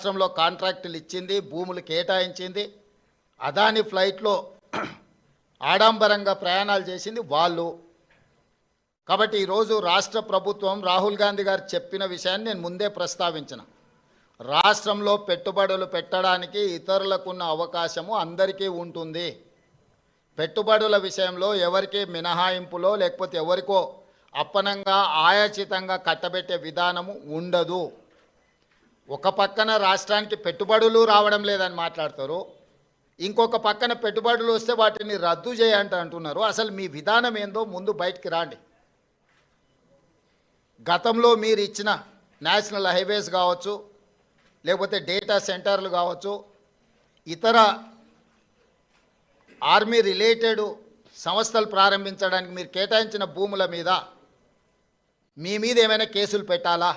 రాష్ట్రంలో కాంట్రాక్టులు ఇచ్చింది, భూములు కేటాయించింది, అదాని ఫ్లైట్లో ఆడంబరంగా ప్రయాణాలు చేసింది వాళ్ళు. కాబట్టి ఈరోజు రాష్ట్ర ప్రభుత్వం రాహుల్ గాంధీ గారు చెప్పిన విషయాన్ని నేను ముందే ప్రస్తావించిన. రాష్ట్రంలో పెట్టుబడులు పెట్టడానికి ఇతరులకున్న అవకాశము అందరికీ ఉంటుంది. పెట్టుబడుల విషయంలో ఎవరికి మినహాయింపులో లేకపోతే ఎవరికో అప్పనంగా ఆయాచితంగా కట్టబెట్టే విధానము ఉండదు. ఒక పక్కన రాష్ట్రానికి పెట్టుబడులు రావడం లేదని మాట్లాడతారు, ఇంకొక పక్కన పెట్టుబడులు వస్తే వాటిని రద్దు చేయండి అంటున్నారు. అసలు మీ విధానం ఏందో ముందు బయటికి రాండి. గతంలో మీరు ఇచ్చిన నేషనల్ హైవేస్ కావచ్చు, లేకపోతే డేటా సెంటర్లు కావచ్చు, ఇతర ఆర్మీ రిలేటెడ్ సంస్థలు ప్రారంభించడానికి మీరు కేటాయించిన భూముల మీద మీ మీద ఏమైనా కేసులు పెట్టాలా?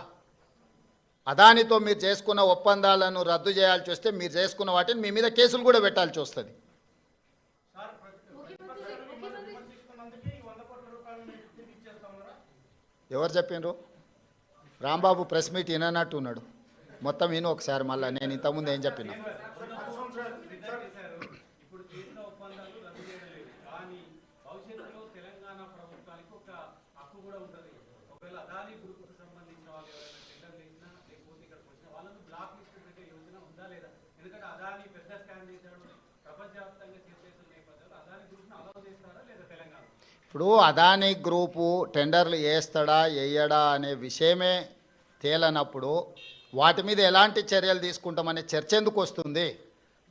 అదానితో మీరు చేసుకున్న ఒప్పందాలను రద్దు చేయాల్సి వస్తే మీరు చేసుకున్న వాటిని మీ మీద కేసులు కూడా పెట్టాల్సి వస్తుంది. ఎవరు చెప్పిండ్రు? రాంబాబు ప్రెస్ మీట్ వినన్నట్టు ఉన్నాడు. మొత్తం విను ఒకసారి. మళ్ళీ నేను ఇంతకుముందు ఏం చెప్పినా. ఇప్పుడు అదానీ గ్రూపు టెండర్లు వేస్తాడా వేయడా అనే విషయమే తేలనప్పుడు వాటి మీద ఎలాంటి చర్యలు తీసుకుంటామనే చర్చ ఎందుకు వస్తుంది?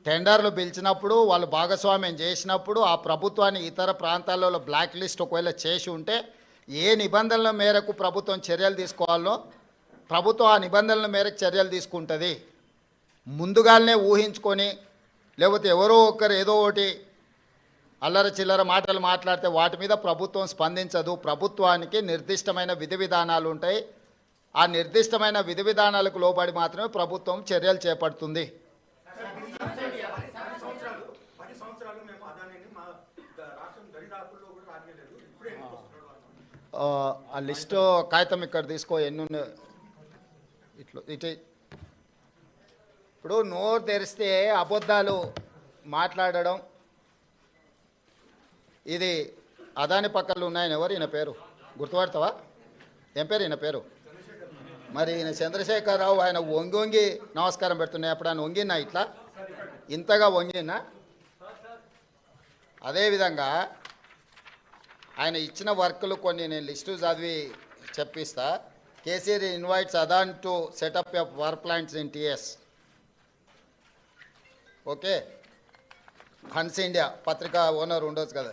టెండర్లు పిలిచినప్పుడు వాళ్ళు భాగస్వామ్యం చేసినప్పుడు ఆ ప్రభుత్వాన్ని ఇతర ప్రాంతాలలో బ్లాక్ లిస్ట్ ఒకవేళ చేసి ఉంటే ఏ నిబంధనల మేరకు ప్రభుత్వం చర్యలు తీసుకోవాలో ప్రభుత్వం ఆ నిబంధనల మేరకు చర్యలు తీసుకుంటుంది. ముందుగానే ఊహించుకొని లేకపోతే ఎవరో ఒకరు ఏదో ఒకటి అల్లర చిల్లర మాటలు మాట్లాడితే వాటి మీద ప్రభుత్వం స్పందించదు. ప్రభుత్వానికి నిర్దిష్టమైన విధి విధానాలు ఉంటాయి. ఆ నిర్దిష్టమైన విధి విధానాలకు లోబడి మాత్రమే ప్రభుత్వం చర్యలు చేపడుతుంది. ఆ లిస్టు కాగితం ఇక్కడ తీసుకో, ఎన్ని ఇటు. ఇప్పుడు నోరు తెరిస్తే అబద్ధాలు మాట్లాడడం, ఇది అదాని పక్కలు ఉన్నాయని ఎవరు? ఈయన పేరు గుర్తుపడతావా? ఏం పేరు ఈయన పేరు? మరి ఈయన చంద్రశేఖరరావు. ఆయన వంగి వంగి నమస్కారం పెడుతున్నాయి. అప్పుడు ఆయన వంగినా ఇట్లా ఇంతగా వంగినా? అదేవిధంగా ఆయన ఇచ్చిన వర్కులు కొన్ని నేను లిస్టు చదివి చెప్పిస్తా. KCR invites Adani to set up a power plants in TS. Okay, Hans India పత్రికా ఓనర్ ఉండొచ్చు కదా.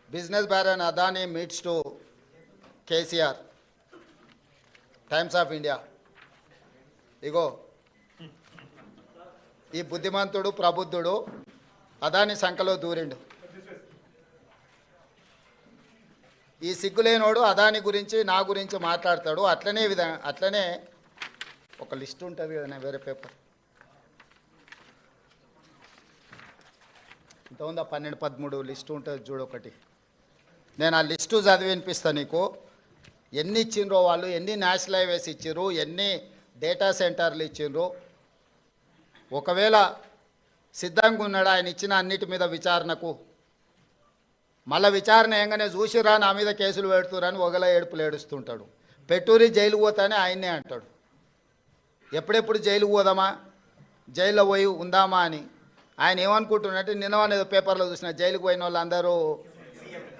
Business baron Adani meets to KCR, Times of India. ఇగో ఈ బుద్ధిమంతుడు ప్రబుద్ధుడు అదాని సంఖలో దూరిండు. ఈ సిగ్గులేనోడు అదాని గురించి నా గురించి మాట్లాడతాడు. అట్లనే ఒక లిస్ట్ ఉంటుంది కదా, వేరే పేపర్ ఇంత ఉందా, 12-13 లిస్టు ఉంటుంది చూడు ఒకటి. నేను ఆ లిస్టు చదివి వినిపిస్తాను నీకు. ఎన్ని ఇచ్చిండ్రో వాళ్ళు, ఎన్ని నేషనల్ హైవేస్ ఇచ్చిర్రు, ఎన్ని డేటా సెంటర్లు ఇచ్చిండ్రు. ఒకవేళ సిద్ధంగా ఉన్నాడు ఆయన ఇచ్చిన అన్నిటి మీద విచారణకు, మళ్ళీ విచారణ ఏంగానే చూసిరా నా మీద కేసులు పెడుతురని ఒకలా ఏడుపులు ఏడుస్తుంటాడు. పెట్టూరి జైలు పోతానే ఆయన్నే అంటాడు. ఎప్పుడెప్పుడు జైలుకు పోదామా, జైల్లో పోయి ఉందామా అని ఆయన ఏమనుకుంటున్నట్టు. నిన్నవానేదో పేపర్లో చూసిన జైలుకు పోయిన వాళ్ళు అందరూ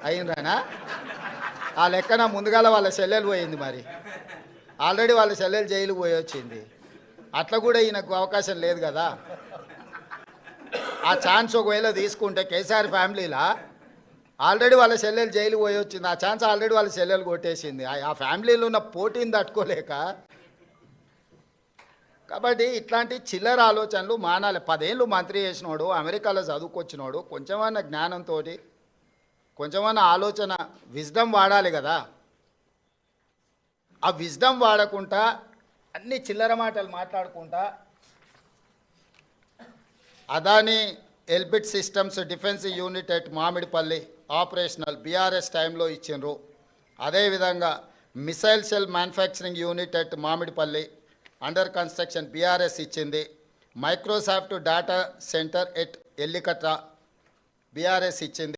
అయినరానా? ఆ లెక్కన ముందుగాల వాళ్ళ చెల్లెలు పోయింది. మరి ఆల్రెడీ వాళ్ళ చెల్లెలు జైలుకు పోయి వచ్చింది. అట్లా కూడా ఈయనకు అవకాశం లేదు కదా. ఆ ఛాన్స్ ఒకవేళ తీసుకుంటే కేసీఆర్ ఫ్యామిలీలా ఆల్రెడీ వాళ్ళ చెల్లెలు జైలుకు పోయి వచ్చింది. ఆ ఛాన్స్ ఆల్రెడీ వాళ్ళ చెల్లెలు కొట్టేసింది. ఆ ఫ్యామిలీలో ఉన్న పోటీని తట్టుకోలేక. కాబట్టి ఇట్లాంటి చిల్లర ఆలోచనలు మానాలి. 10 ఏళ్ళు మంత్రి చేసినోడు, అమెరికాలో చదువుకొచ్చినోడు, కొంచెమన్నా జ్ఞానంతో కొంచెమన్నా ఆలోచన విజ్డమ్ వాడాలి కదా. ఆ విజ్డమ్ వాడకుండా అన్ని చిల్లర మాటలు మాట్లాడుకుంటా Adani Elbit systems defence unit at Mamidipalli operational BRS టైంలో ఇచ్చిండ్రు. అదేవిధంగా missile cell manufacturing unit at Mamidipalli under construction BRS ఇచ్చింది. Microsoft data centre at Ellikatra BRS ఇచ్చింది.